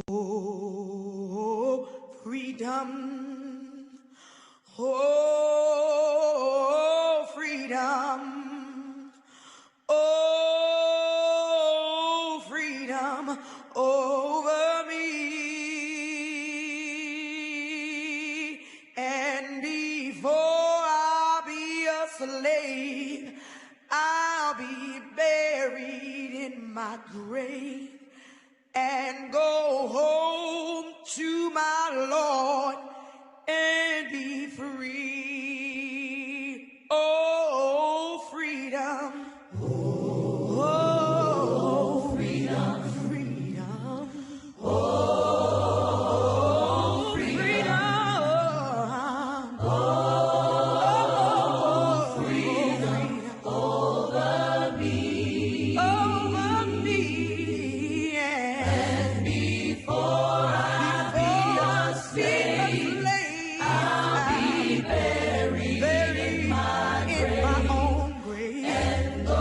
Oh, freedom. Oh, freedom. Oh, freedom over me. And before I be a slave, I'll be buried in my grave and go home to my Lord and be free. Oh, freedom. Oh, freedom. Freedom. Oh, freedom. Oh, freedom over me. Over me. And before I be a slave, I'll be buried in my own grave and go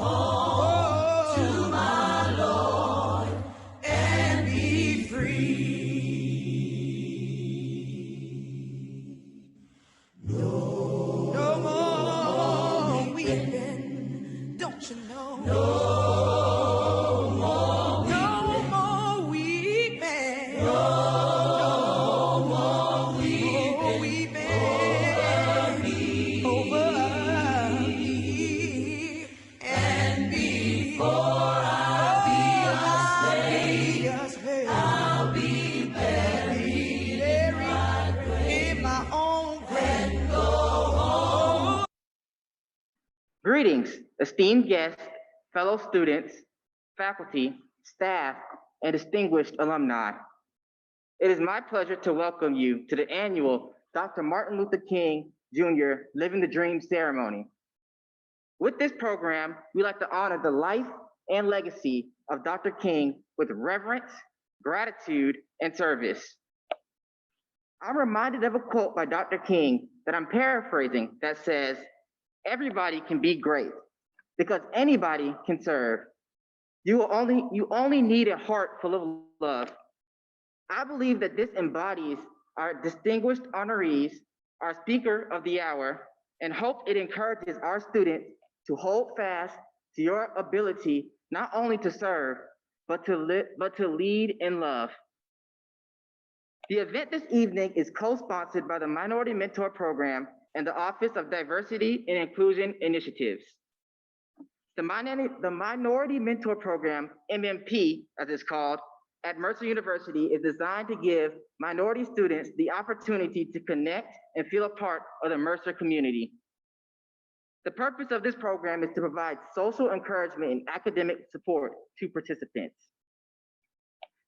home to my Lord and be free. No more weeping, don't you know? No more weeping. No more weeping over me. And before I be a slave, I'll be buried in my own grave. Greetings, esteemed guests, fellow students, faculty, staff, and distinguished alumni. It is my pleasure to welcome you to the annual Dr. Martin Luther King Jr. Living the Dream ceremony. With this program, we like to honor the life and legacy of Dr. King with reverence, gratitude, and service. I'm reminded of a quote by Dr. King that I'm paraphrasing that says, "Everybody can be great because anybody can serve. You only need a heart full of love." I believe that this embodies our distinguished honorees, our speaker of the hour, and hope it encourages our students to hold fast to your ability not only to serve, but to lead in love. The event this evening is co-sponsored by the Minority Mentor Program and the Office of Diversity and Inclusion Initiatives. The Minority Mentor Program, MMP as it's called, at Mercer University is designed to give minority students the opportunity to connect and feel a part of the Mercer community. The purpose of this program is to provide social encouragement and academic support to participants.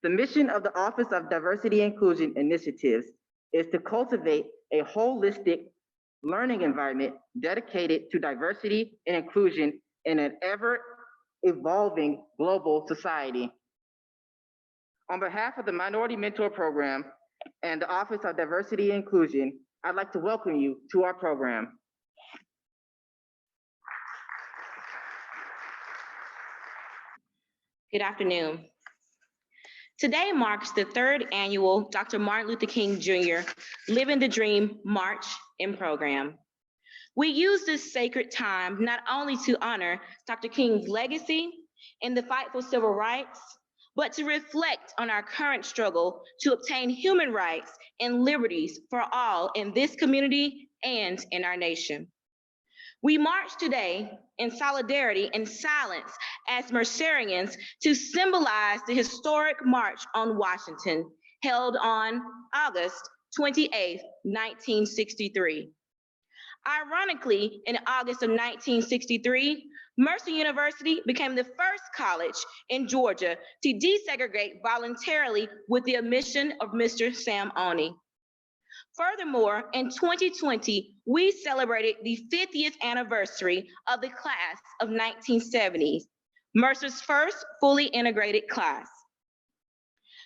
The mission of the Office of Diversity and Inclusion Initiatives is to cultivate a holistic learning environment dedicated to diversity and inclusion in an ever-evolving global society. On behalf of the Minority Mentor Program and the Office of Diversity and Inclusion, I'd like to welcome you to our program. Good afternoon. Today marks the third annual Dr. Martin Luther King Jr. Living the Dream March and Program. We use this sacred time not only to honor Dr. King's legacy in the fight for civil rights, but to reflect on our current struggle to obtain human rights and liberties for all in this community and in our nation. We march today in solidarity and silence as Mercerians to symbolize the historic March on Washington, held on August 28, 1963. Ironically, in August of 1963, Mercer University became the first college in Georgia to desegregate voluntarily with the admission of Mr. Sam Oney. Furthermore, in 2020, we celebrated the 50th anniversary of the class of 1970s, Mercer's first fully integrated class.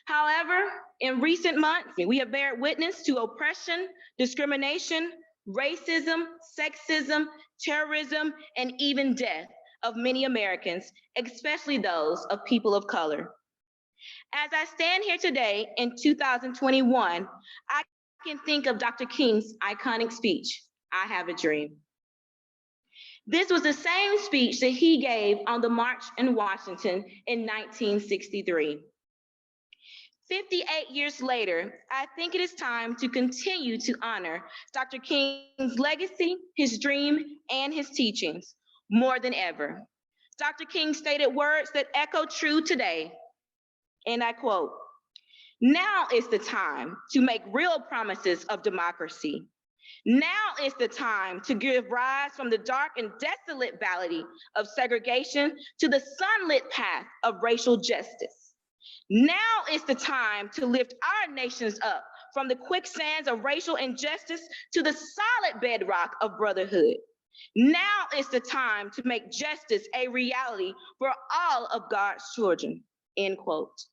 However, in recent months, we have bear witness to oppression, discrimination, racism, sexism, terrorism, and even death of many Americans, especially those of people of color. As I stand here today in 2021, I can think of Dr. King's iconic speech, "I Have a Dream." This was the same speech that he gave on the March in Washington in 1963. 58 years later, I think it is time to continue to honor Dr. King's legacy, his dream, and his teachings more than ever. Dr. King stated words that echo true today, and I quote, "Now is the time to make real promises of democracy. Now is the time to give rise from the dark and desolate valley of segregation to the sunlit path of racial justice. Now is the time to lift our nations up from the quicksands of racial injustice to the solid bedrock of brotherhood. Now is the time to make justice a reality for all of God's children," end quote.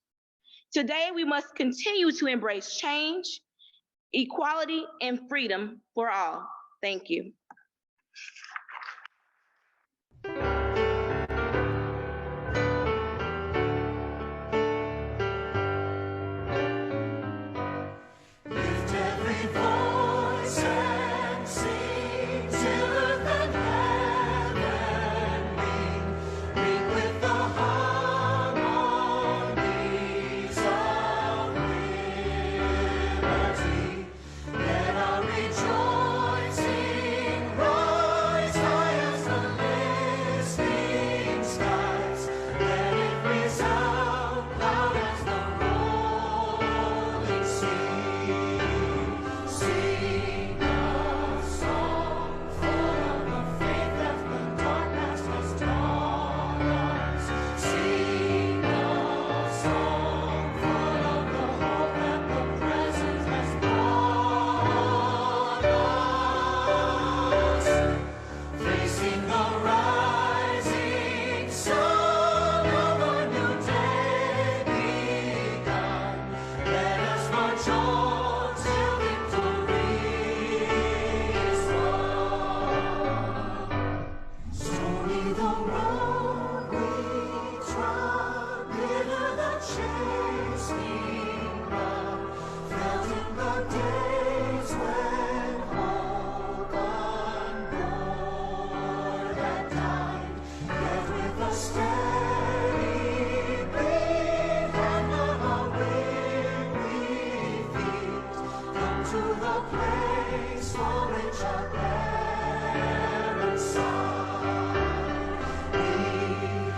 Today, we must continue to embrace change, equality, and freedom for all. Thank you. Lift every voice and sing till earth and heaven ring with the harmonies of liberty. Let our rejoicing rise high as the listening skies. Let it resound loud as the rolling sea. Sing a song full of the faith that the dark past has taught us. Sing a song full of the hope that the present has brought us. Facing the rising sun of a new day begun, let us march on till victory is won. Stormy the road we trod, bitter the chasing rod, felt in the days when hope on board had died. Yet with a steady beat and on our weary feet, come to the place for which our parents sighed. We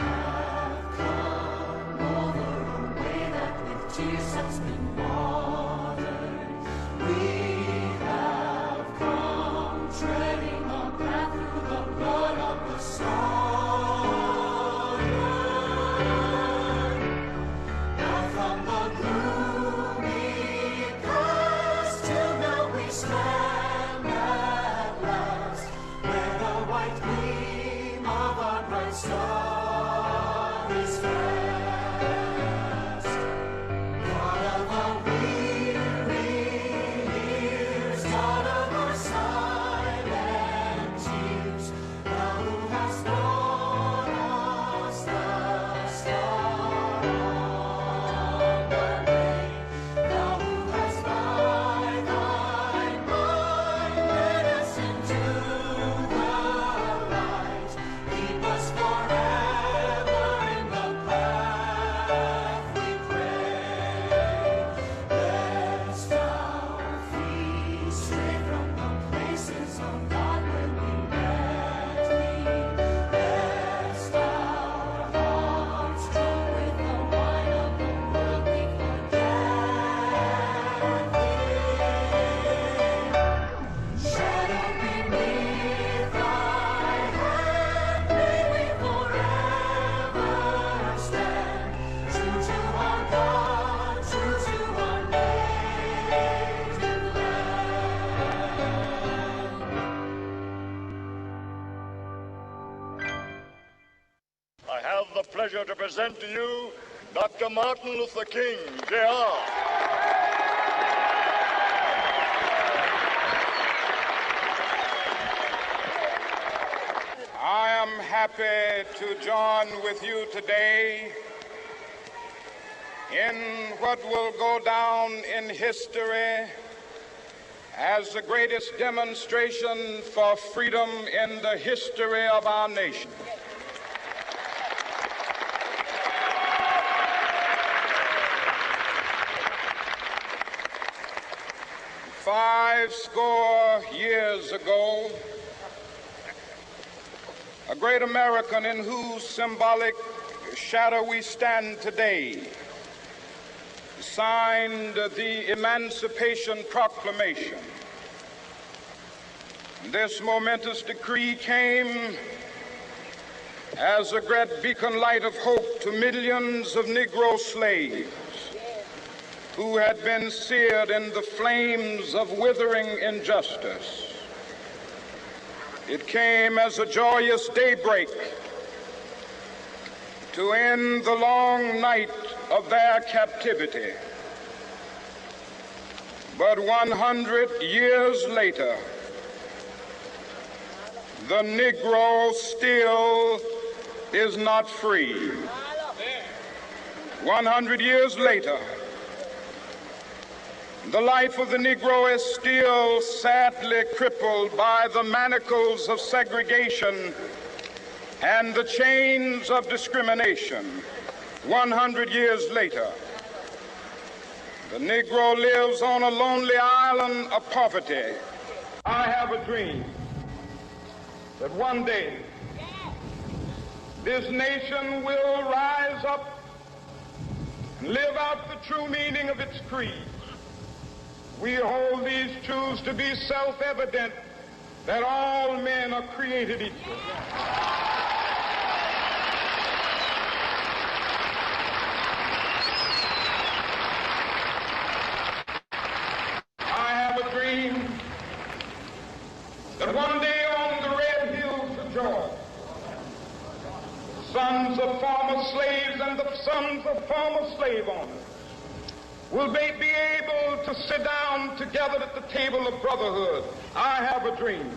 have come over a way that with tears has been watered. We have come treading a path through the blood of the Scion. Now from the gloomy past till now we stand at last, where the white gleam of our bright star is fast. God of our weary years, God of our silent tears, thou who hast brought us thus far on the way, thou who hast by thy mind led us into the light, keep us forever in the path we pray. Lest our feet stray from the places of God when we met thee, lest our hearts drunk with the wine of the world we forget thee. Shadowed beneath thy hand, may we forever stand, true to our God, true to our native land. I have the pleasure to present to you Dr. Martin Luther King, Jr. I am happy to join with you today in what will go down in history as the greatest demonstration for freedom in the history of our nation. Five score years ago, a great American in whose symbolic shadow we stand today signed the Emancipation Proclamation. This momentous decree came as a great beacon light of hope to millions of Negro slaves who had been seared in the flames of withering injustice. It came as a joyous daybreak to end the long night of their captivity. But 100 years later, the Negro still is not free. 100 years later, the life of the Negro is still sadly crippled by the manacles of segregation and the chains of discrimination. 100 years later, the Negro lives on a lonely island of poverty. I have a dream that one day this nation will rise up and live out the true meaning of its creed. We hold these truths to be self-evident, that all men are created equal. I have a dream that one day on the red hills of Georgia, sons of former slaves and the sons of former slave owners will they be able to sit down together at the table of brotherhood. I have a dream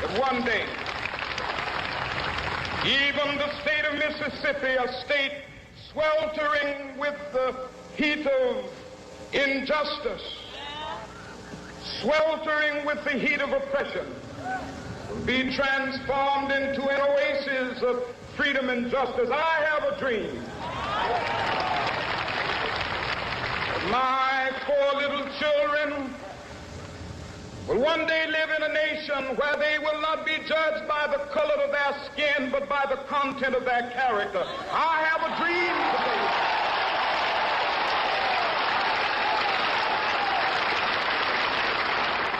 that one day, even the state of Mississippi, a state sweltering with the heat of injustice, sweltering with the heat of oppression, will be transformed into an oasis of freedom and justice. I have a dream. My poor little children will one day live in a nation where they will not be judged by the color of their skin, but by the content of their character. I have a dream today.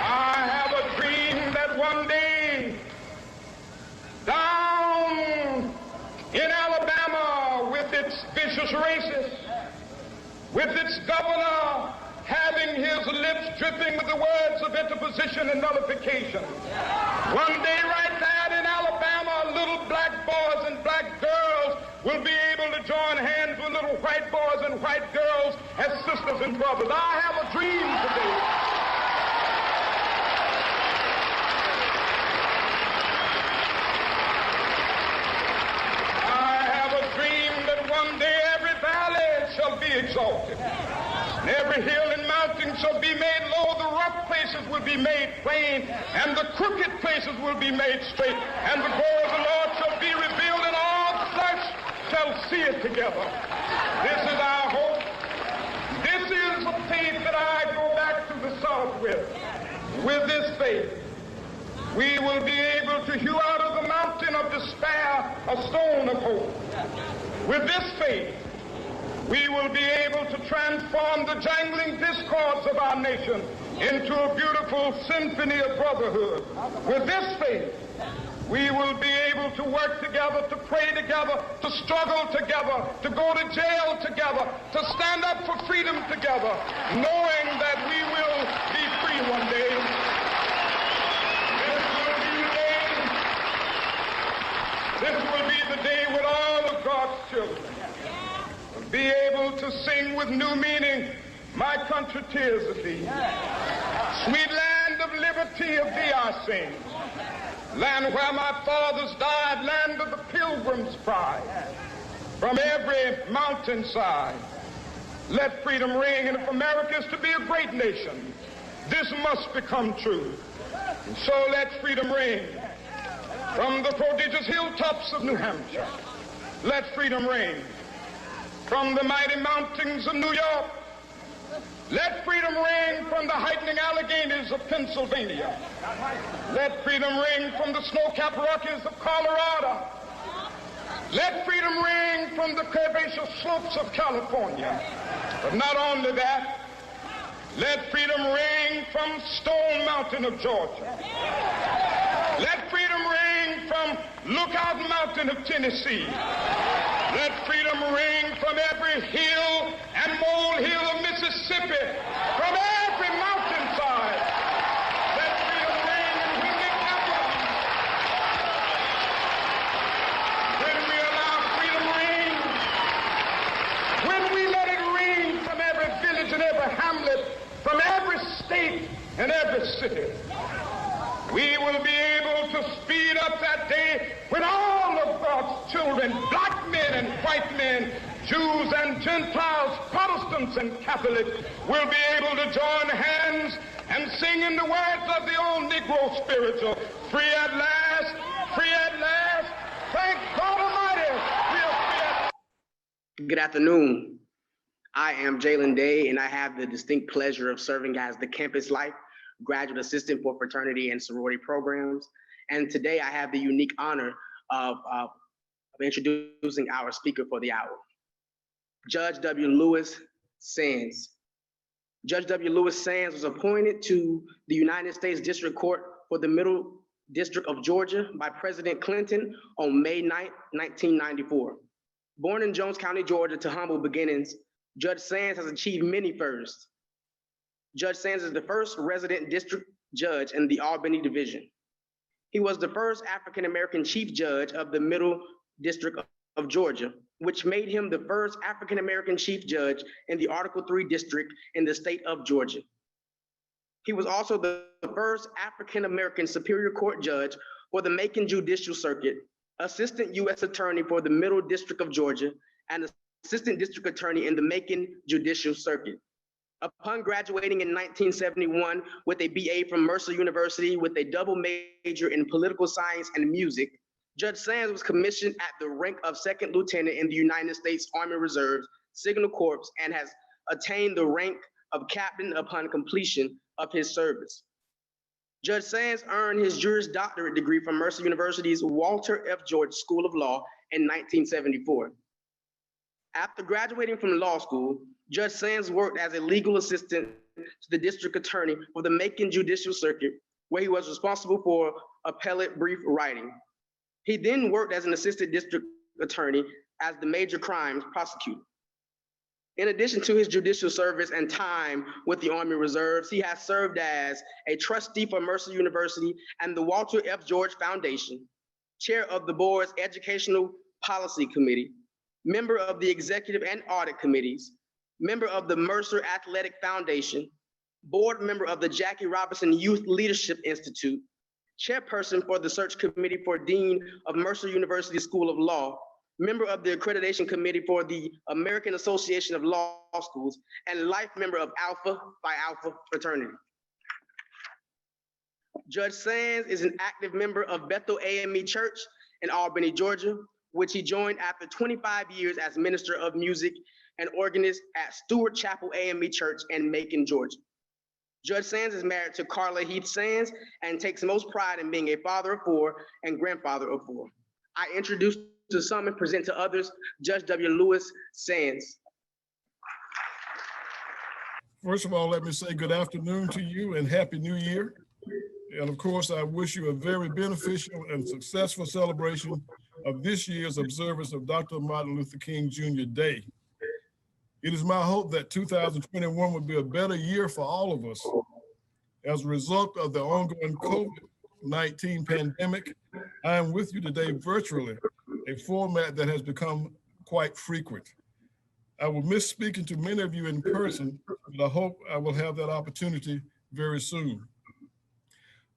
I have a dream that one day, down in Alabama, with its vicious racists, with its governor having his lips dripping with the words of interposition and nullification. One day right there in Alabama, little black boys and black girls will be able to join hands with little white boys and white girls as sisters and brothers. I have a dream today. One day every valley shall be exalted, and every hill and mountain shall be made low. The rough places will be made plain, and the crooked places will be made straight. And the glory of the Lord shall be revealed, and all flesh shall see it together. This is our hope. This is a faith that I go back to the South with. With this faith, we will be able to hew out of the mountain of despair a stone of hope. With this faith, we will be able to transform the jangling discords of our nation into a beautiful symphony of brotherhood. With this faith, we will be able to work together, to pray together, to struggle together, to go to jail together, to stand up for freedom together, knowing that we will be free one day. This will be the day when all of God's children will be able to sing with new meaning, my country, tears of thee. Sweet land of liberty, of thee I sing. Land where my fathers died, land of the pilgrim's pride. from every mountainside. Let freedom ring, and if America is to be a great nation, this must become true. And so let freedom ring from the prodigious hilltops of New Hampshire. Let freedom ring from the mighty mountains of New York. Let freedom ring from the heightening Alleghenies of Pennsylvania. Let freedom ring from the snow-capped Rockies of Colorado. Let freedom ring from the curvaceous slopes of California. But not only that, let freedom ring from Stone Mountain of Georgia. Let freedom ring from Lookout Mountain of Tennessee. Let freedom ring from every hill and molehill of Mississippi, from every mountainside. Let freedom ring, and when we capture, when we allow freedom ring, when we let it ring from every village and every hamlet, from every state and every city, we will be able to speed up that day when all of God's children, black men and white men, Jews and Gentiles, Protestants and Catholics, will be able to join hands and sing in the words of the old Negro spiritual, free at last, free at last, thank God Almighty, we are free at last. Good afternoon. I am Jalen Day, and I have the distinct pleasure of serving as the Campus Life Graduate Assistant for Fraternity and Sorority Programs. And today I have the unique honor of introducing our speaker for the hour, Judge W. Lewis Sands. Judge W. Lewis Sands was appointed to the United States District Court for the Middle District of Georgia by President Clinton on May 9, 1994. Born in Jones County, Georgia, to humble beginnings, Judge Sands has achieved many firsts. Judge Sands is the first resident district judge in the Albany Division. He was the first African-American chief judge of the Middle District of Georgia, which made him the first African-American chief judge in the Article III district in the state of Georgia. He was also the first African-American Superior Court judge for the Macon Judicial Circuit, Assistant U.S. Attorney for the Middle District of Georgia, and Assistant District Attorney in the Macon Judicial Circuit. Upon graduating in 1971 with a BA from Mercer University with a double major in political science and music, Judge Sands was commissioned at the rank of second lieutenant in the United States Army Reserve's Signal Corps and has attained the rank of captain upon completion of his service. Judge Sands earned his Juris Doctorate degree from Mercer University's Walter F. George School of Law in 1974. After graduating from law school, Judge Sands worked as a legal assistant to the district attorney for the Macon Judicial Circuit, where he was responsible for appellate brief writing. He then worked as an assistant district attorney as the major crimes prosecutor. In addition to his judicial service and time with the Army Reserves, he has served as a trustee for Mercer University and the Walter F. George Foundation, chair of the board's Educational Policy Committee, member of the Executive and Audit Committees, member of the Mercer Athletic Foundation, board member of the Jackie Robinson Youth Leadership Institute, chairperson for the Search Committee for Dean of Mercer University School of Law, member of the Accreditation Committee for the American Association of Law Schools, and life member of Alpha Phi Alpha fraternity. Judge Sands is an active member of Bethel AME Church in Albany, Georgia, which he joined after 25 years as minister of music and organist at Stewart Chapel AME Church in Macon, Georgia. Judge Sands is married to Carla Heath Sands and takes most pride in being a father of four and grandfather of four. I introduce to some and present to others, Judge W. Lewis Sands. First of all, let me say good afternoon to you and Happy New Year. And of course, I wish you a very beneficial and successful celebration of this year's observance of Dr. Martin Luther King Jr. Day. It is my hope that 2021 will be a better year for all of us. As a result of the ongoing COVID-19 pandemic, I am with you today virtually, a format that has become quite frequent. I will miss speaking to many of you in person, but I hope I will have that opportunity very soon.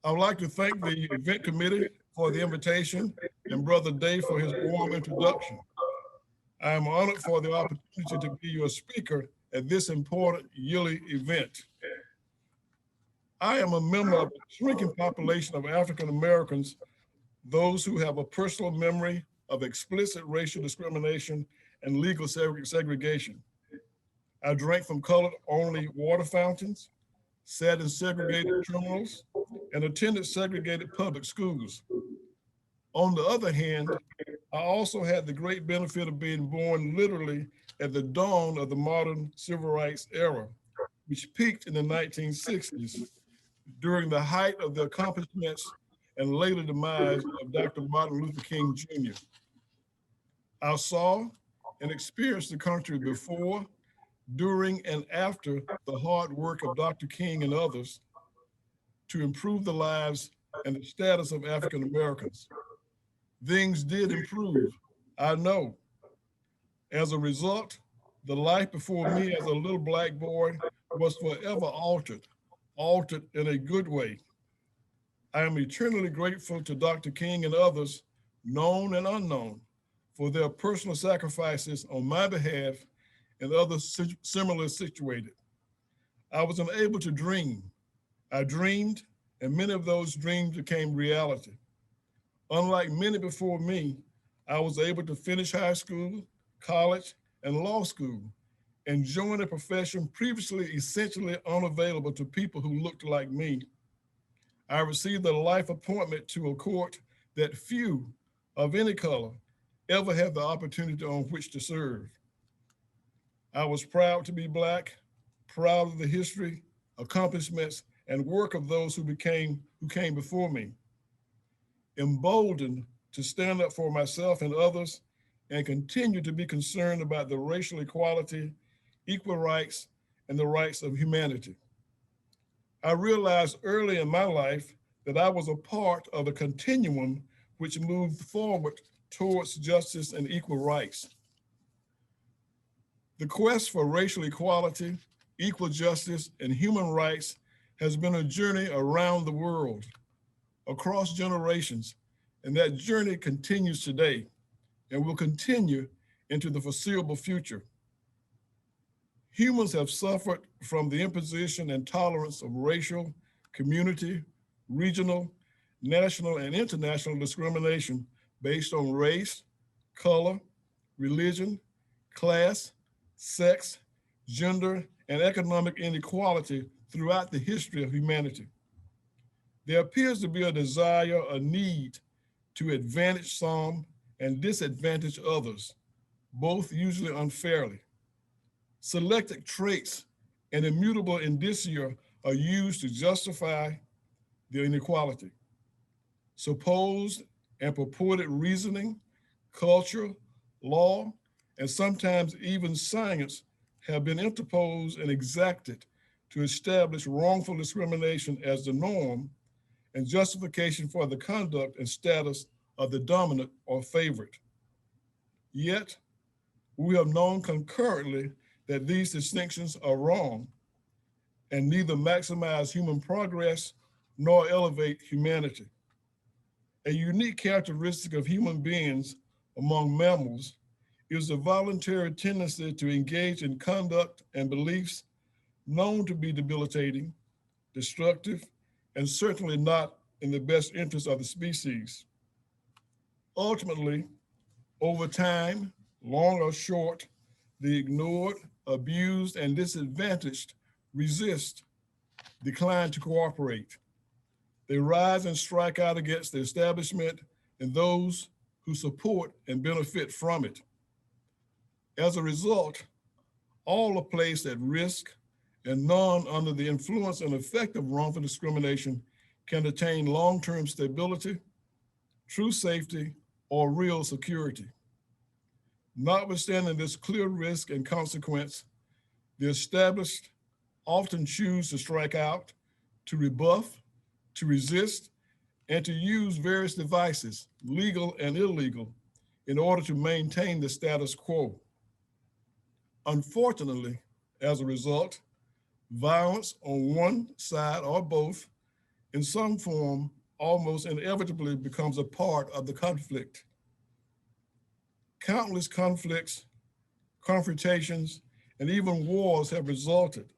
I would like to thank the event committee for the invitation and Brother Dave for his warm introduction. I am honored for the opportunity to be your speaker at this important yearly event. I am a member of a shrinking population of African Americans, those who have a personal memory of explicit racial discrimination and legal segregation. I drank from colored-only water fountains, sat in segregated terminals, and attended segregated public schools. On the other hand, I also had the great benefit of being born literally at the dawn of the modern civil rights era, which peaked in the 1960s during the height of the accomplishments and later demise of Dr. Martin Luther King Jr. I saw and experienced the country before, during, and after the hard work of Dr. King and others to improve the lives and the status of African Americans. Things did improve, I know. As a result, the life before me as a little Black boy was forever altered in a good way. I am eternally grateful to Dr. King and others, known and unknown, for their personal sacrifices on my behalf and others similarly situated. I was unable to dream. I dreamed, and many of those dreams became reality. Unlike many before me, I was able to finish high school, college, and law school, and join a profession previously essentially unavailable to people who looked like me. I received a life appointment to a court that few of any color ever had the opportunity on which to serve. I was proud to be Black, proud of the history, accomplishments, and work of those who came before me. Emboldened to stand up for myself and others and continue to be concerned about the racial equality, equal rights, and the rights of humanity. I realized early in my life that I was a part of a continuum which moved forward towards justice and equal rights. The quest for racial equality, equal justice, and human rights has been a journey around the world, across generations, and that journey continues today and will continue into the foreseeable future. Humans have suffered from the imposition and tolerance of racial, community, regional, national, and international discrimination based on race, color, religion, class, sex, gender, and economic inequality throughout the history of humanity. There appears to be a desire, a need to advantage some and disadvantage others, both usually unfairly. Selected traits and immutable indicia are used to justify the inequality. Supposed and purported reasoning, culture, law, and sometimes even science have been interposed and exacted to establish wrongful discrimination as the norm and justification for the conduct and status of the dominant or favorite. Yet, we have known concurrently that these distinctions are wrong and neither maximize human progress nor elevate humanity. A unique characteristic of human beings among mammals is the voluntary tendency to engage in conduct and beliefs known to be debilitating, destructive, and certainly not in the best interest of the species. Ultimately, over time, long or short, the ignored, abused, and disadvantaged resist, decline to cooperate. They rise and strike out against the establishment and those who support and benefit from it. As a result, all are placed at risk, and none under the influence and effect of wrongful discrimination can attain long-term stability, true safety, or real security. Notwithstanding this clear risk and consequence, the established often choose to strike out, to rebuff, to resist, and to use various devices, legal and illegal, in order to maintain the status quo. Unfortunately, as a result, violence on one side or both, in some form, almost inevitably becomes a part of the conflict. Countless conflicts confrontations, and even wars have resulted,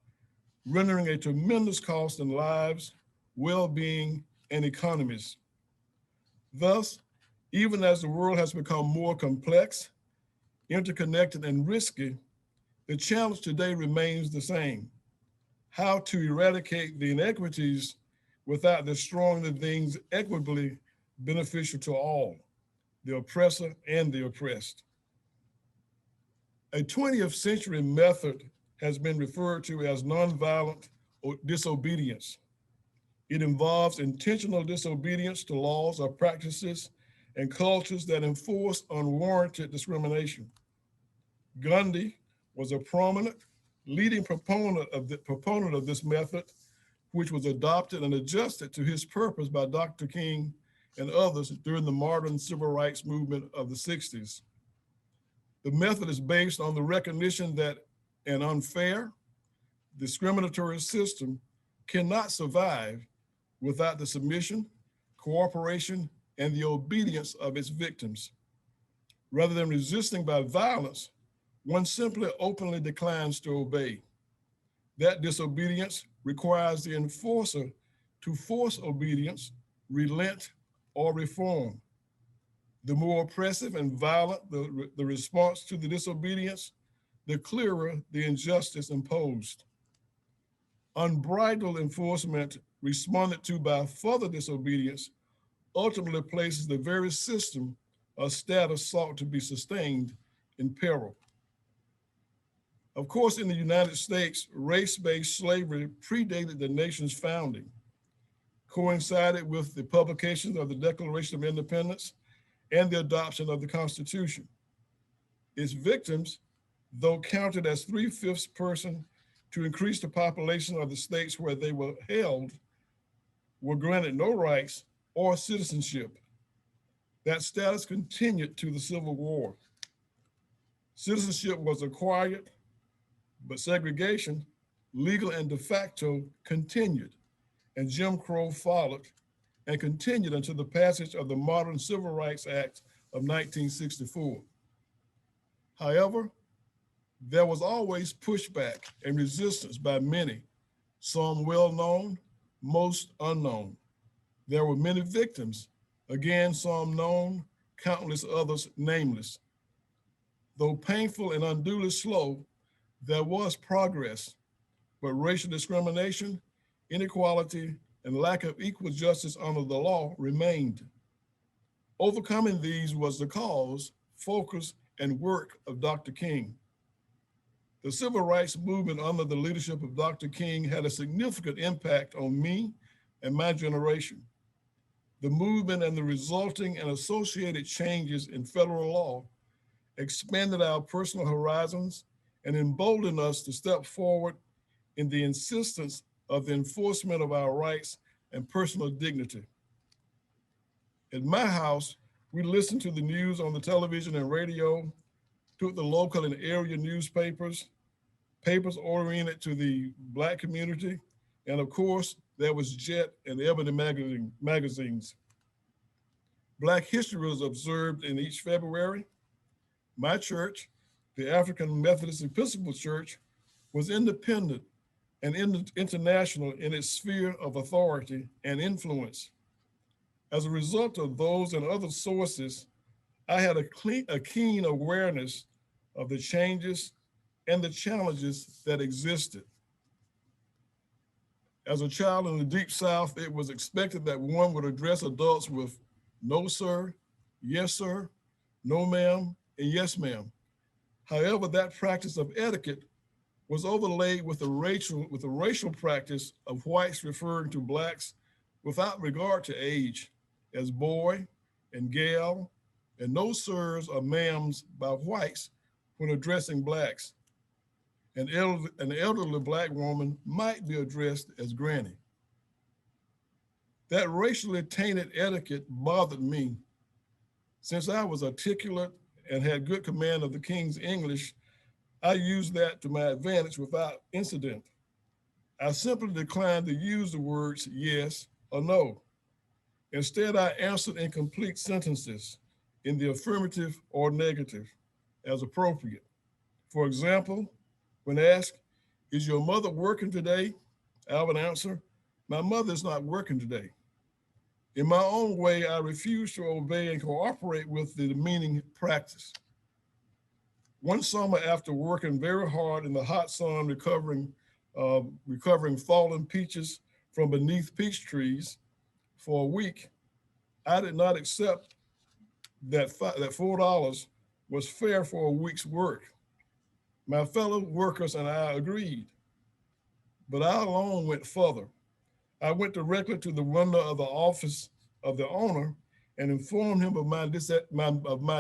rendering a tremendous cost in lives, well-being, and economies. Thus, even as the world has become more complex, interconnected, and risky, the challenge today remains the same: how to eradicate the inequities without destroying the things equitably beneficial to all, the oppressor and the oppressed. A 20th century method has been referred to as nonviolent disobedience. It involves intentional disobedience to laws or practices and cultures that enforce unwarranted discrimination. Gandhi was a prominent leading proponent of this method, which was adopted and adjusted to his purpose by Dr. King and others during the modern civil rights movement of the 60s. The method is based on the recognition that an unfair, discriminatory system cannot survive without the submission, cooperation, and the obedience of its victims. Rather than resisting by violence, one simply openly declines to obey. That disobedience requires the enforcer to force obedience, relent, or reform. The more oppressive and violent the response to the disobedience, the clearer the injustice imposed. Unbridled enforcement responded to by further disobedience ultimately places the very system or status sought to be sustained in peril. Of course, in the United States, race-based slavery predated the nation's founding, coincided with the publication of the Declaration of Independence and the adoption of the Constitution. Its victims, though counted as 3/5 person to increase the population of the states where they were held, were granted no rights or citizenship. That status continued to the Civil War. Citizenship was acquired, but segregation, legal and de facto, continued, and Jim Crow followed and continued until the passage of the modern Civil Rights Act of 1964. However, there was always pushback and resistance by many, some well-known, most unknown. There were many victims, again, some known, countless others nameless. Though painful and unduly slow, there was progress, but racial discrimination, inequality, and lack of equal justice under the law remained. Overcoming these was the cause, focus, and work of Dr. King. The civil rights movement under the leadership of Dr. King had a significant impact on me and my generation. The movement and the resulting and associated changes in federal law expanded our personal horizons and emboldened us to step forward in the insistence of the enforcement of our rights and personal dignity. At my house, we listened to the news on the television and radio, took the local and area newspapers, papers oriented to the Black community, and of course, there was Jet and Ebony magazines. Black history was observed in each February. My church, the African Methodist Episcopal Church, was independent and international in its sphere of authority and influence. As a result of those and other sources, I had a keen awareness of the changes and the challenges that existed. As a child in the Deep South, it was expected that one would address adults with no sir, yes sir, no ma'am, and yes ma'am. However, that practice of etiquette was overlaid with the racial practice of whites referring to Blacks without regard to age as boy and gal, and no sirs or ma'ams by whites when addressing Blacks. An elderly Black woman might be addressed as granny. That racially tainted etiquette bothered me. Since I was articulate and had good command of the King's English, I used that to my advantage without incident. I simply declined to use the words yes or no. Instead, I answered in complete sentences in the affirmative or negative as appropriate. For example, when asked, "Is your mother working today?" I would answer, "My mother is not working today." In my own way, I refuse to obey and cooperate with the demeaning practice. One summer, after working very hard in the hot sun, recovering fallen peaches from beneath peach trees for a week, I did not accept that $4 was fair for a week's work. My fellow workers and I agreed, but I alone went further. I went directly to the window of the office of the owner and informed him of my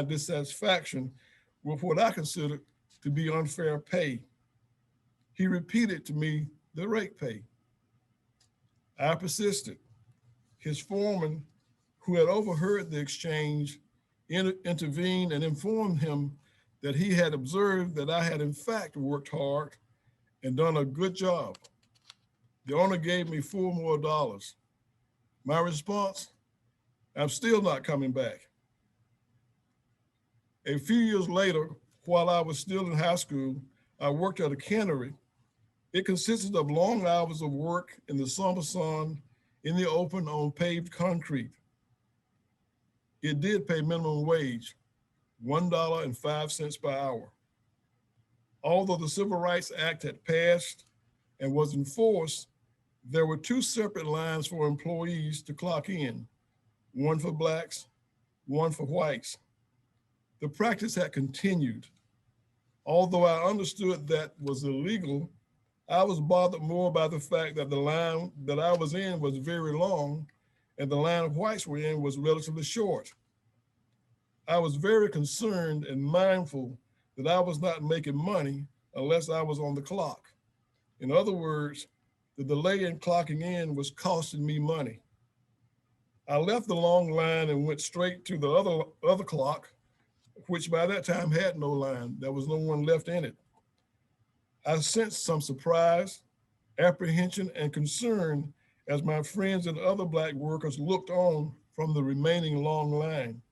dissatisfaction with what I considered to be unfair pay. He repeated to me the rate pay. I persisted. His foreman, who had overheard the exchange, intervened and informed him that he had observed that I had in fact worked hard and done a good job. The owner gave me $4 more. My response, "I'm still not coming back." A few years later, while I was still in high school, I worked at a cannery. It consisted of long hours of work in the summer sun in the open on paved concrete. It did pay minimum wage, $1.05 per hour. Although the Civil Rights Act had passed and was enforced, there were two separate lines for employees to clock in, one for Blacks, one for whites. The practice had continued. Although I understood that was illegal, I was bothered more by the fact that the line that I was in was very long and the line whites were in was relatively short. I was very concerned and mindful that I was not making money unless I was on the clock. In other words, the delay in clocking in was costing me money. I left the long line and went straight to the other clock, which by that time had no line. There was no one left in it. I sensed some surprise, apprehension, and concern as my friends and other Black workers looked on from the remaining long line.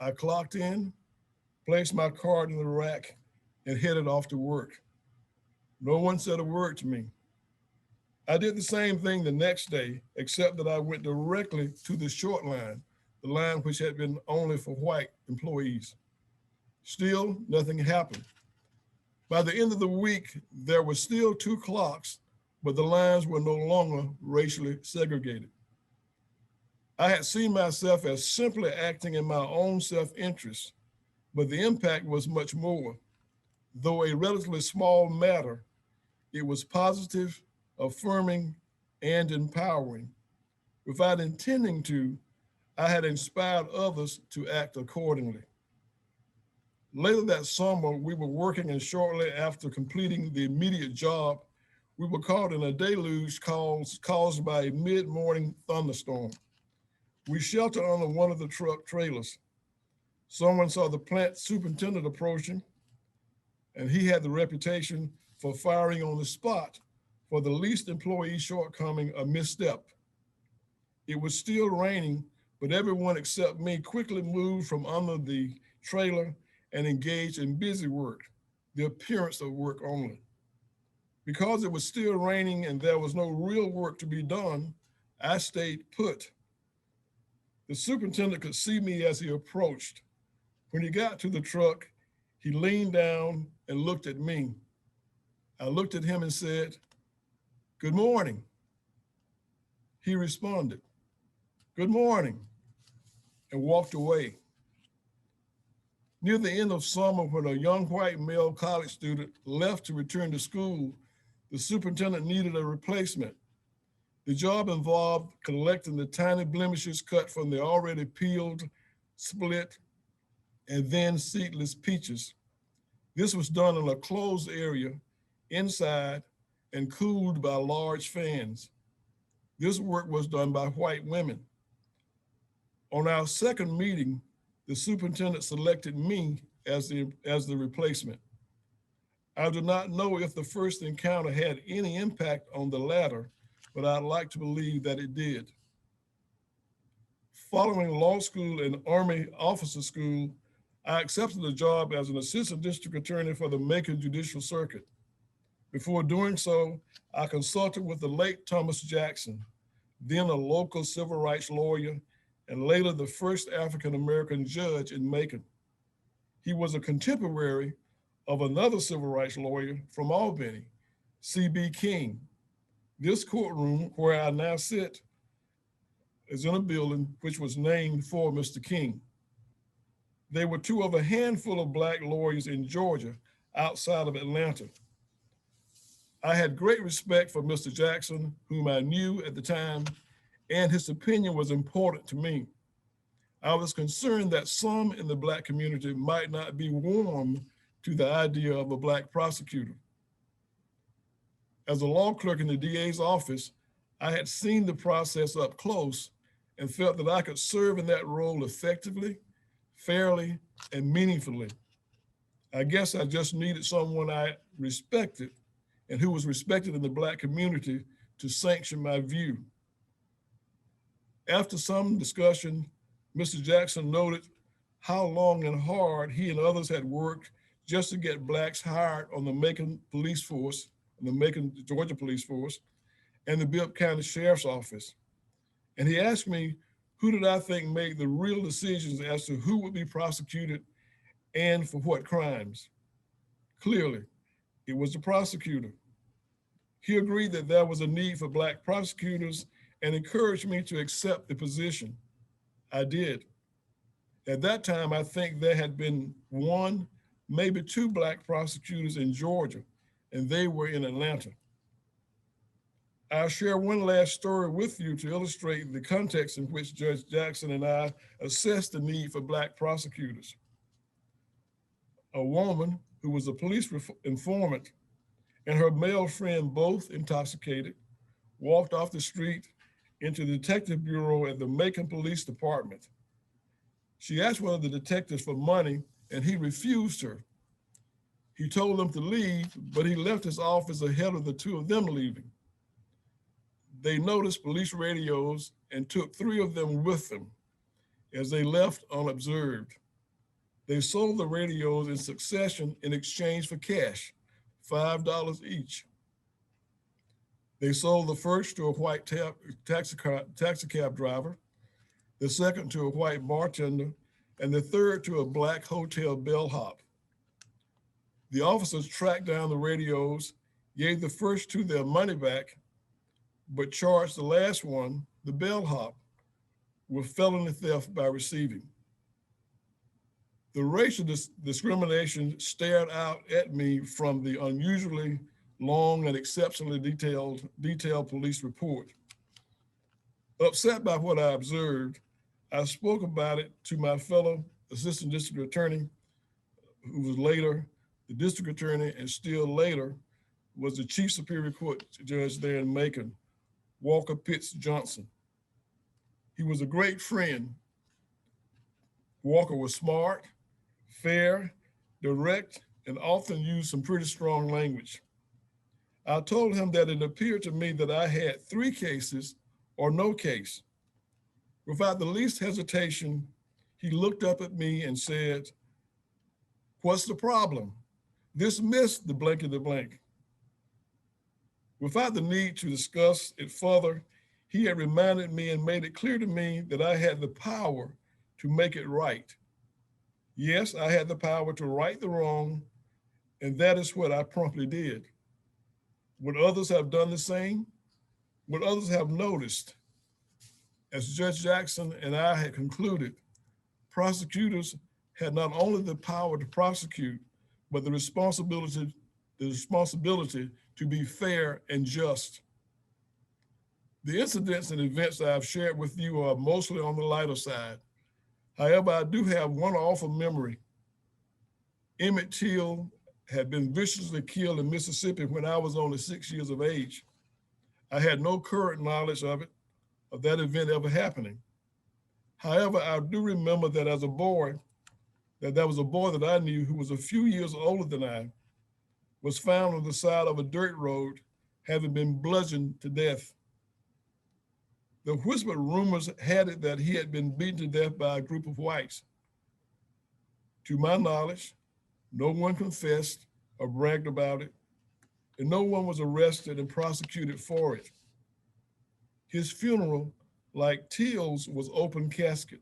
I clocked in, placed my card in the rack, and headed off to work. No one said a word to me. I did the same thing the next day, except that I went directly to the short line, the line which had been only for white employees. Still, nothing happened. By the end of the week, there were still two clocks, but the lines were no longer racially segregated. I had seen myself as simply acting in my own self-interest, but the impact was much more. Though a relatively small matter, it was positive, affirming, and empowering. Without intending to, I had inspired others to act accordingly. Later that summer, we were working, and shortly after completing the immediate job, we were caught in a deluge caused by a mid-morning thunderstorm. We sheltered under one of the truck trailers. Someone saw the plant superintendent approaching, and he had the reputation for firing on the spot for the least employee shortcoming, a misstep. It was still raining, but everyone except me quickly moved from under the trailer and engaged in busy work, the appearance of work only. Because it was still raining and there was no real work to be done, I stayed put. The superintendent could see me as he approached. When he got to the truck, he leaned down and looked at me. I looked at him and said, "Good morning." He responded, "Good morning," and walked away. Near the end of summer, when a young white male college student left to return to school, the superintendent needed a replacement. The job involved collecting the tiny blemishes cut from the already peeled, split, and then seedless peaches. This was done in a closed area inside and cooled by large fans. This work was done by white women. On our second meeting, the superintendent selected me as the replacement. I do not know if the first encounter had any impact on the latter, but I'd like to believe that it did. Following law school and Army officer school, I accepted the job as an assistant district attorney for the Macon Judicial Circuit. Before doing so, I consulted with the late Thomas Jackson, then a local civil rights lawyer, and later the first African-American judge in Macon. He was a contemporary of another civil rights lawyer from Albany, C.B. King. This courtroom where I now sit is in a building which was named for Mr. King. They were two of a handful of Black lawyers in Georgia outside of Atlanta. I had great respect for Mr. Jackson, whom I knew at the time, and his opinion was important to me. I was concerned that some in the Black community might not be warm to the idea of a Black prosecutor. As a law clerk in the DA's office, I had seen the process up close and felt that I could serve in that role effectively, fairly, and meaningfully. I guess I just needed someone I respected and who was respected in the Black community to sanction my view. After some discussion, Mr. Jackson noted how long and hard he and others had worked just to get Blacks hired on the Macon police force, the Macon, Georgia police force, and the Bibb County Sheriff's Office. And he asked me, who did I think made the real decisions as to who would be prosecuted and for what crimes? Clearly, it was the prosecutor. He agreed that there was a need for Black prosecutors and encouraged me to accept the position. I did. At that time, I think there had been one, maybe two Black prosecutors in Georgia, and they were in Atlanta. I'll share one last story with you to illustrate the context in which Judge Jackson and I assessed the need for Black prosecutors. A woman who was a police informant and her male friend, both intoxicated, walked off the street into the detective bureau at the Macon Police Department. She asked one of the detectives for money and he refused her. He told them to leave, but he left his office ahead of the two of them leaving. They noticed police radios and took three of them with them as they left unobserved. They sold the radios in succession in exchange for cash, $5 each. They sold the first to a white taxi cab driver, the second to a white bartender, and the third to a Black hotel bellhop. The officers tracked down the radios, gave the first two their money back, but charged the last one, the bellhop, with felony theft by receiving. The racial discrimination stared out at me from the unusually long and exceptionally detailed police report. Upset by what I observed, I spoke about it to my fellow assistant district attorney, who was later the district attorney and still later was the chief superior court judge there in Macon, Walker Pitts Johnson. He was a great friend. Walker was smart, fair, direct, and often used some pretty strong language. I told him that it appeared to me that I had 3 cases or no case. Without the least hesitation, he looked up at me and said, "What's the problem? Dismiss the blank of the blank." Without the need to discuss it further, he had reminded me and made it clear to me that I had the power to make it right. Yes, I had the power to right the wrong, and that is what I promptly did. Would others have done the same? Would others have noticed? As Judge Jackson and I had concluded, prosecutors had not only the power to prosecute, but the responsibility to be fair and just. The incidents and events that I've shared with you are mostly on the lighter side. However, I do have one awful memory. Emmett Till had been viciously killed in Mississippi when I was only 6 years of age. I had no current knowledge of that event ever happening. However, I do remember that as a boy, that there was a boy that I knew who was a few years older than I, was found on the side of a dirt road, having been bludgeoned to death. The whispered rumors had it that he had been beaten to death by a group of whites. To my knowledge, no one confessed or bragged about it, and no one was arrested and prosecuted for it. His funeral, like Till's, was open casket.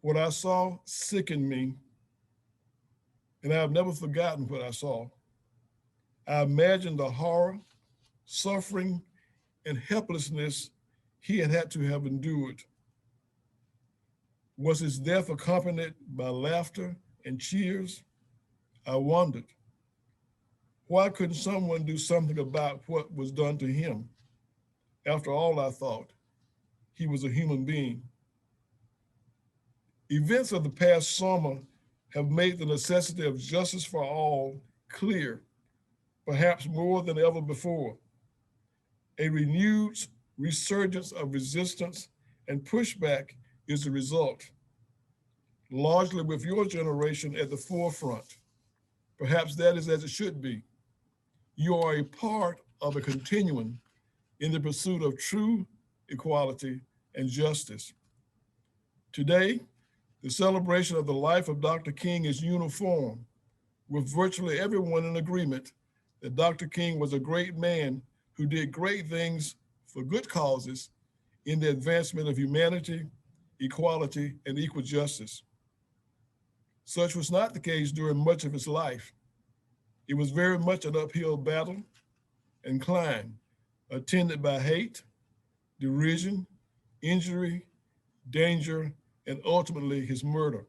What I saw sickened me, and I have never forgotten what I saw. I imagined the horror, suffering, and helplessness he had to have endured. Was his death accompanied by laughter and cheers? I wondered. Why couldn't someone do something about what was done to him? After all, I thought, he was a human being. Events of the past summer have made the necessity of justice for all clear, perhaps more than ever before. A renewed resurgence of resistance and pushback is the result, largely with your generation at the forefront. Perhaps that is as it should be. You are a part of a continuum in the pursuit of true equality and justice. Today, the celebration of the life of Dr. King is uniform, with virtually everyone in agreement that Dr. King was a great man who did great things for good causes in the advancement of humanity, equality, and equal justice. Such was not the case during much of his life. It was very much an uphill battle and climb, attended by hate, derision, injury, danger, and ultimately his murder.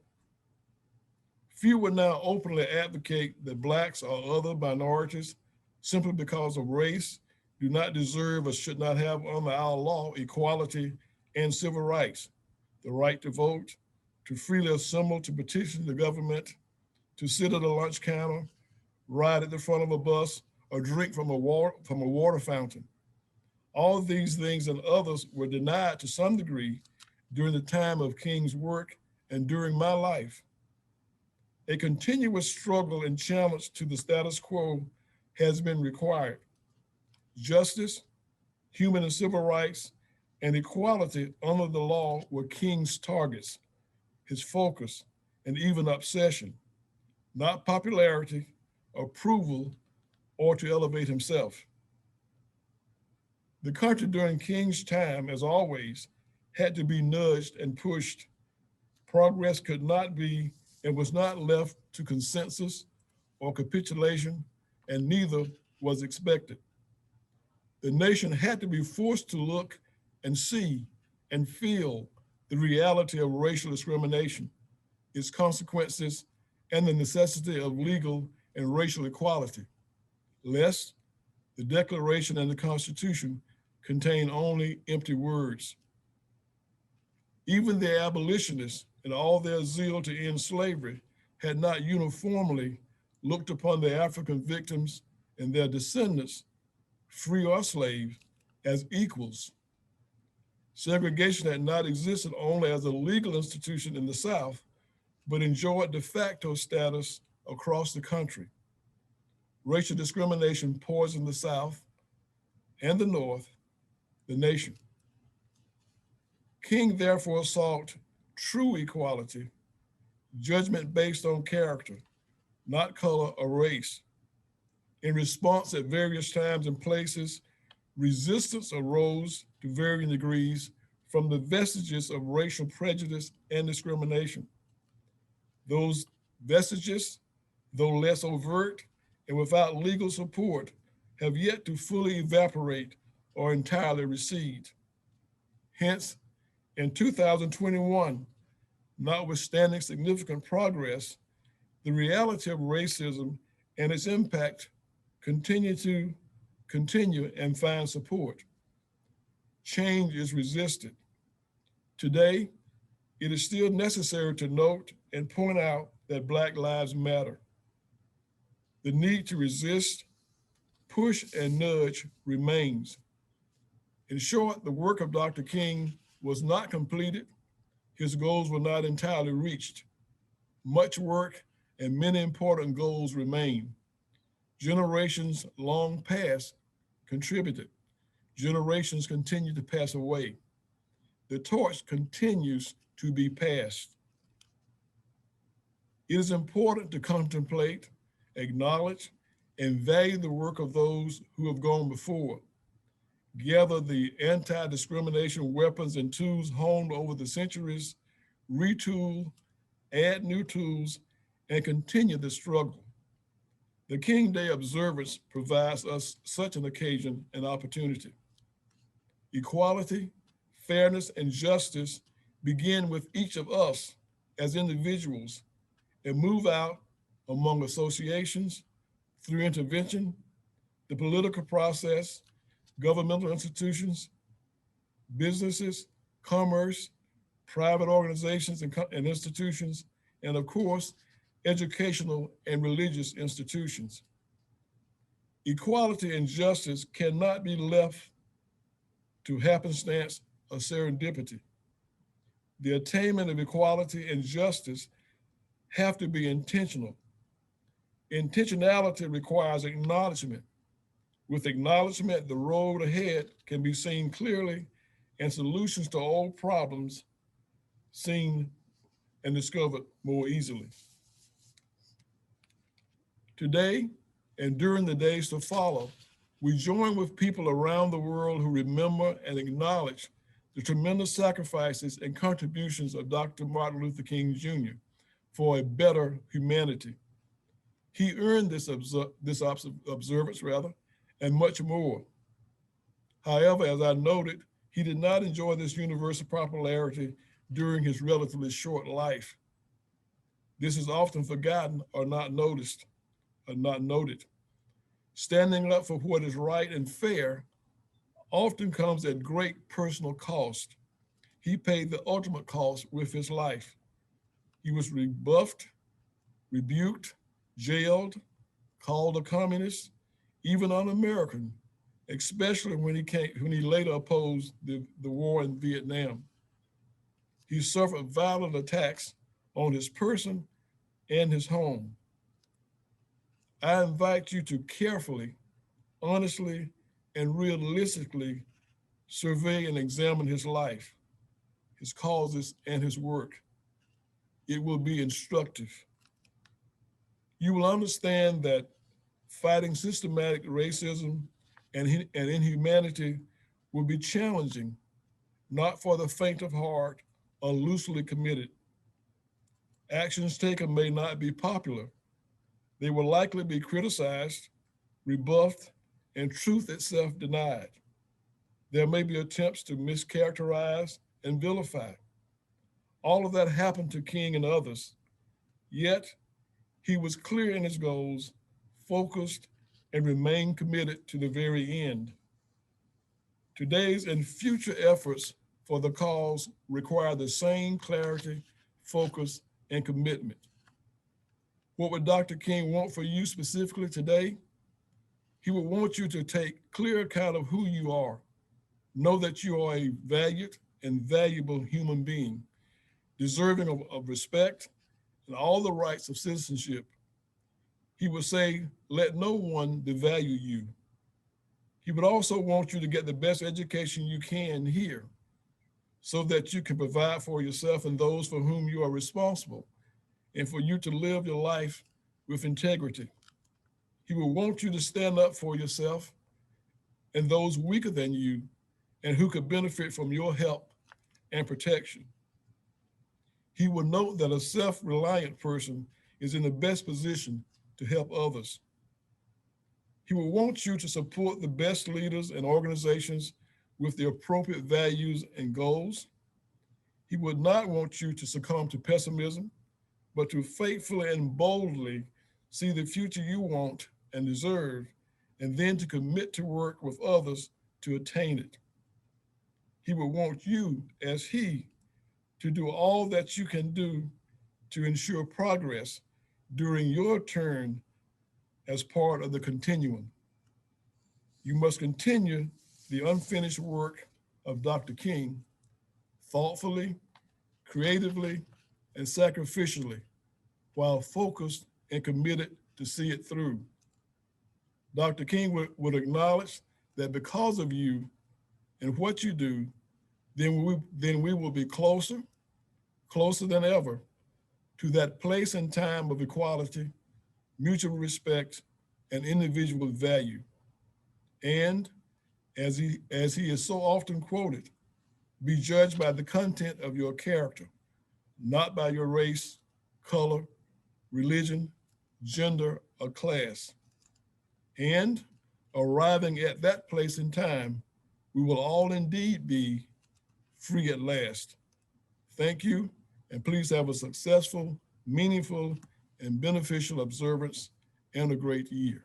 Few would now openly advocate that Blacks or other minorities, simply because of race, do not deserve or should not have under our law equality and civil rights, the right to vote, to freely assemble, to petition the government, to sit at a lunch counter, ride at the front of a bus, or drink from a water fountain. All these things and others were denied to some degree during the time of King's work and during my life. A continuous struggle and challenge to the status quo has been required. Justice, human and civil rights, and equality under the law were King's targets, his focus, and even obsession, not popularity, approval, or to elevate himself. The country during King's time, as always, had to be nudged and pushed. Progress could not be and was not left to consensus or capitulation, and neither was expected. The nation had to be forced to look and see and feel the reality of racial discrimination, its consequences, and the necessity of legal and racial equality, lest the Declaration and the Constitution contain only empty words. Even the abolitionists, in all their zeal to end slavery, had not uniformly looked upon the African victims and their descendants, free or slave, as equals. Segregation had not existed only as a legal institution in the South, but enjoyed de facto status across the country. Racial discrimination poisoned the South and the North, the nation. King therefore sought true equality, judgment based on character, not color or race. In response, at various times and places, resistance arose to varying degrees from the vestiges of racial prejudice and discrimination. Those vestiges, though less overt and without legal support, have yet to fully evaporate or entirely recede. Hence, in 2021, notwithstanding significant progress, the reality of racism and its impact continue and find support. Change is resisted. Today, it is still necessary to note and point out that Black lives matter. The need to resist, push, and nudge remains. In short, the work of Dr. King was not completed. His goals were not entirely reached. Much work and many important goals remain. Generations long past contributed. Generations continue to pass away. The torch continues to be passed. It is important to contemplate, acknowledge, and value the work of those who have gone before. Gather the anti-discrimination weapons and tools honed over the centuries, retool, add new tools, and continue the struggle. The King Day observance provides us such an occasion and opportunity. Equality, fairness, and justice begin with each of us as individuals and move out among associations, through intervention, the political process, governmental institutions, businesses, commerce, private organizations and institutions, and of course, educational and religious institutions. Equality and justice cannot be left to happenstance or serendipity. The attainment of equality and justice have to be intentional. Intentionality requires acknowledgement. With acknowledgement, the road ahead can be seen clearly and solutions to all problems seen and discovered more easily. Today and during the days to follow, we join with people around the world who remember and acknowledge the tremendous sacrifices and contributions of Dr. Martin Luther King Jr. for a better humanity. He earned this observance, and much more. However, as I noted, he did not enjoy this universal popularity during his relatively short life. This is often forgotten or not noticed or not noted. Standing up for what is right and fair often comes at great personal cost. He paid the ultimate cost with his life. He was rebuffed, rebuked, jailed, called a communist, even un-American, especially when he later opposed the war in Vietnam. He suffered violent attacks on his person and his home. I invite you to carefully, honestly, and realistically survey and examine his life, his causes, and his work. It will be instructive. You will understand that fighting systematic racism and inhumanity will be challenging, not for the faint of heart or loosely committed. Actions taken may not be popular. They will likely be criticized, rebuffed, and truth itself denied. There may be attempts to mischaracterize and vilify. All of that happened to King and others, yet he was clear in his goals, focused, and remained committed to the very end. Today's and future efforts for the cause require the same clarity, focus, and commitment. What would Dr. King want for you specifically today? He would want you to take clear account of who you are. Know that you are a valued and valuable human being, deserving of respect and all the rights of citizenship. He would say, let no one devalue you. He would also want you to get the best education you can here so that you can provide for yourself and those for whom you are responsible, and for you to live your life with integrity. He will want you to stand up for yourself and those weaker than you and who could benefit from your help and protection. He will note that a self-reliant person is in the best position to help others. He will want you to support the best leaders and organizations with the appropriate values and goals. He would not want you to succumb to pessimism, but to faithfully and boldly see the future you want and deserve, and then to commit to work with others to attain it. He will want you, as he, to do all that you can do to ensure progress during your turn as part of the continuum. You must continue the unfinished work of Dr. King thoughtfully, creatively, and sacrificially, while focused and committed to see it through. Dr. King would acknowledge that because of you and what you do, then we will be closer than ever, to that place and time of equality, mutual respect, and individual value. And as he is so often quoted, be judged by the content of your character, not by your race, color, religion, gender, or class. And arriving at that place in time, we will all indeed be free at last. Thank you, and please have a successful, meaningful, and beneficial observance and a great year.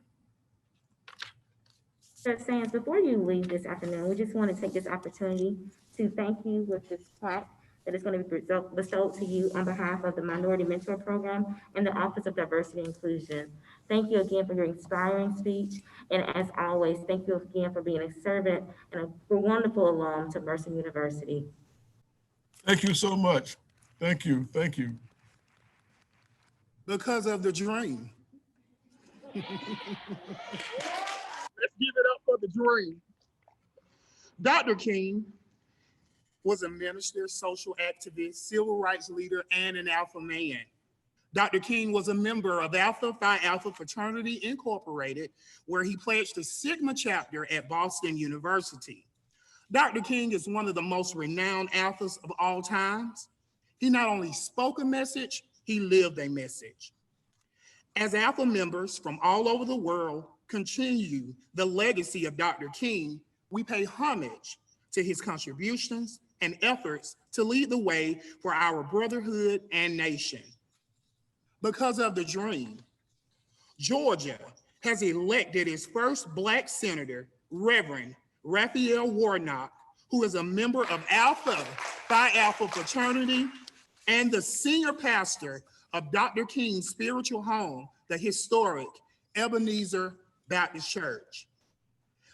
Judge Sands, before you leave this afternoon, we just want to take this opportunity to thank you with this plaque that is going to be bestowed to you on behalf of the Minority Mentor Program and the Office of Diversity and Inclusion. Thank you again for your inspiring speech. And as always, thank you again for being a servant and a wonderful alum to Mercer University. Thank you so much. Thank you, thank you. Because of the dream. Let's give it up for the dream. Dr. King was a minister, social activist, civil rights leader, and an alpha man. Dr. King was a member of Alpha Phi Alpha Fraternity Incorporated, where he pledged the Sigma chapter at Boston University. Dr. King is one of the most renowned alphas of all times. He not only spoke a message, he lived a message. As alpha members from all over the world continue the legacy of Dr. King, we pay homage to his contributions and efforts to lead the way for our brotherhood and nation. Because of the dream, Georgia has elected its first Black senator, Reverend Raphael Warnock, who is a member of Alpha Phi Alpha Fraternity and the senior pastor of Dr. King's spiritual home, the historic Ebenezer Baptist Church.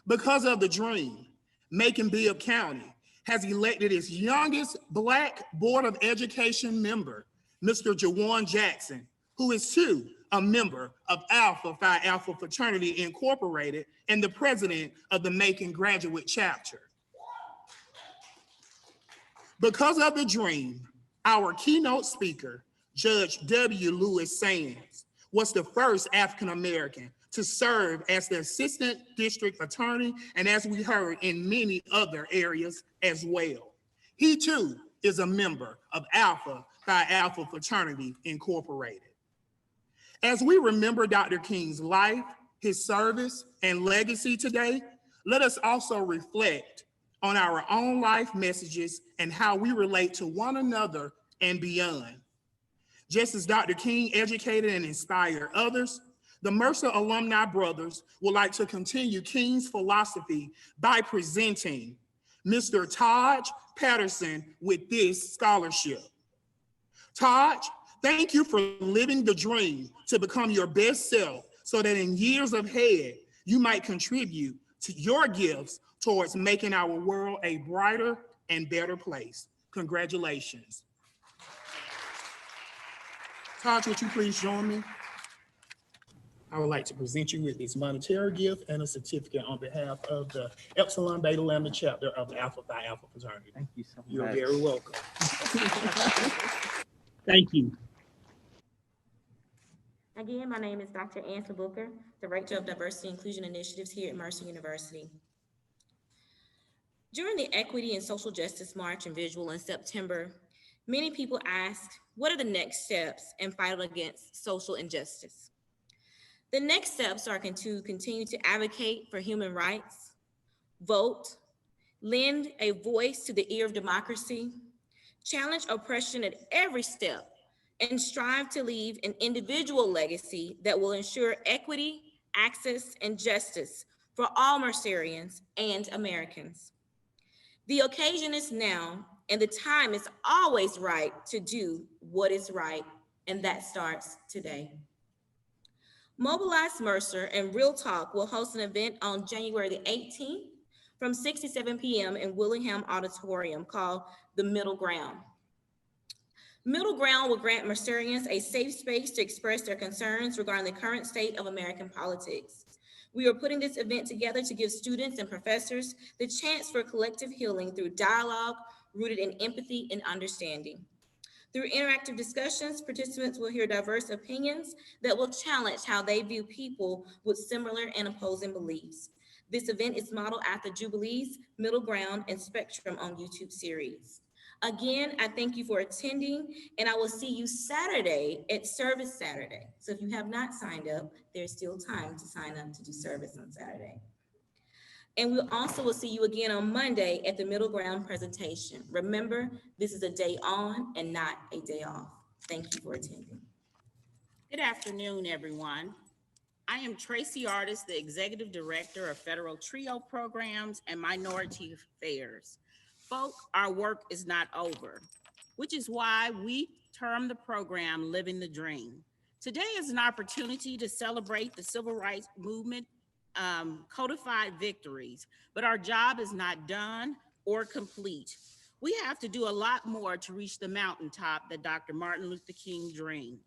Because of the dream, Macon-Bibb County has elected its youngest Black Board of Education member, Mr. Jawan Jackson, who is too a member of Alpha Phi Alpha Fraternity Incorporated and the president of the Macon Graduate Chapter. Because of the dream, our keynote speaker, Judge W. Lewis Sands, was the first African-American to serve as the assistant district attorney, and as we heard, in many other areas as well. He too is a member of Alpha Phi Alpha Fraternity Incorporated. As we remember Dr. King's life, his service, and legacy today, let us also reflect on our own life messages and how we relate to one another and beyond. Just as Dr. King educated and inspired others, the Mercer Alumni Brothers would like to continue King's philosophy by presenting Mr. Taj Patterson with this scholarship. Taj, thank you for living the dream to become your best self so that in years ahead, you might contribute to your gifts towards making our world a brighter and better place. Congratulations. Taj, would you please join me? I would like to present you with this monetary gift and a certificate on behalf of the Epsilon Beta Lambda chapter of the Alpha Phi Alpha Fraternity. Thank you so much. You're very welcome. Thank you. Again, my name is Dr. Ansel Booker, Director of Diversity and Inclusion Initiatives here at Mercer University. During the Equity and Social Justice March and Visual in September, many people asked, what are the next steps in fighting against social injustice? The next steps are to continue to advocate for human rights, vote, lend a voice to the ear of democracy, challenge oppression at every step, and strive to leave an individual legacy that will ensure equity, access, and justice for all Mercerians and Americans. The occasion is now, and the time is always right to do what is right, and that starts today. Mobilize Mercer and Real Talk will host an event on January the 18th from 6 to 7 p.m. in Willingham Auditorium called The Middle Ground. Middle Ground will grant Mercerians a safe space to express their concerns regarding the current state of American politics. We are putting this event together to give students and professors the chance for collective healing through dialogue rooted in empathy and understanding. Through interactive discussions, participants will hear diverse opinions that will challenge how they view people with similar and opposing beliefs. This event is modeled after Jubilee's Middle Ground and Spectrum on YouTube series. Again, I thank you for attending, and I will see you Saturday at Service Saturday. So if you have not signed up, there's still time to sign up to do service on Saturday. And we also will see you again on Monday at the Middle Ground presentation. Remember, this is a day on and not a day off. Thank you for attending. Good afternoon, everyone. I am Tracy Artis, the Executive Director of Federal TRIO Programs and Minority Affairs. Folk, our work is not over, which is why we term the program Living the Dream. Today is an opportunity to celebrate the civil rights movement codified victories, but our job is not done or complete. We have to do a lot more to reach the mountaintop that Dr. Martin Luther King dreamed.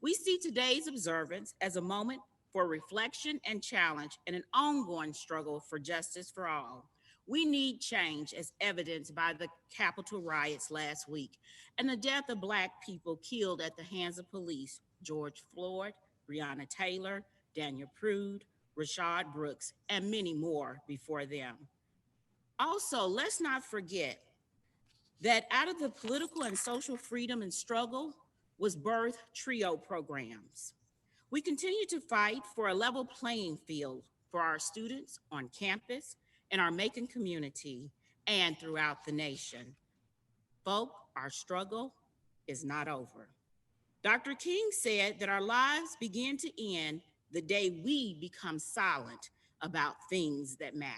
We see today's observance as a moment for reflection and challenge in an ongoing struggle for justice for all. We need change as evidenced by the Capitol riots last week and the death of Black people killed at the hands of police: George Floyd, Breonna Taylor, Daniel Prude, Rashad Brooks, and many more before them. Also, let's not forget that out of the political and social freedom and struggle was birthed TRIO programs. We continue to fight for a level playing field for our students on campus, in our Macon community, and throughout the nation. Folk, our struggle is not over. Dr. King said that our lives begin to end the day we become silent about things that matter.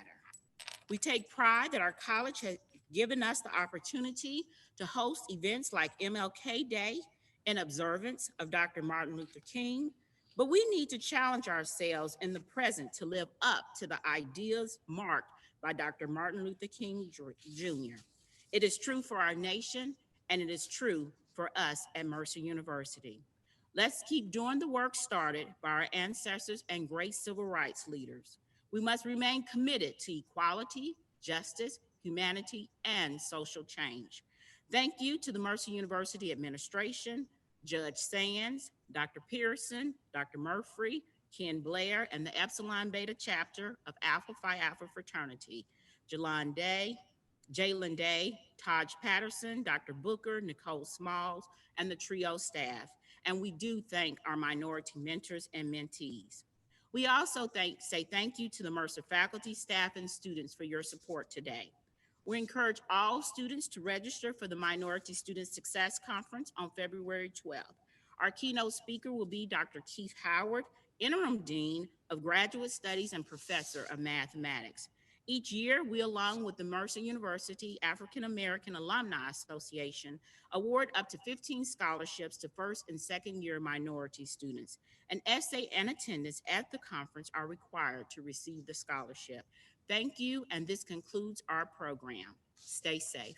We take pride that our college has given us the opportunity to host events like MLK Day in observance of Dr. Martin Luther King, but we need to challenge ourselves in the present to live up to the ideas marked by Dr. Martin Luther King Jr. It is true for our nation, and it is true for us at Mercer University. Let's keep doing the work started by our ancestors and great civil rights leaders. We must remain committed to equality, justice, humanity, and social change. Thank you to the Mercer University administration, Judge Sands, Dr. Pearson, Dr. Murphy, Ken Blair, and the Epsilon Beta chapter of Alpha Phi Alpha fraternity, Jalen Day, Taj Patterson, Dr. Booker, Nicole Smalls, and the TRIO staff. And we do thank our minority mentors and mentees. We also say thank you to the Mercer faculty, staff, and students for your support today. We encourage all students to register for the Minority Student Success Conference on February 12th. Our keynote speaker will be Dr. Keith Howard, Interim Dean of Graduate Studies and Professor of Mathematics. Each year, we, along with the Mercer University African American Alumni Association, award up to 15 scholarships to first and second year minority students. An essay and attendance at the conference are required to receive the scholarship. Thank you, and this concludes our program. Stay safe.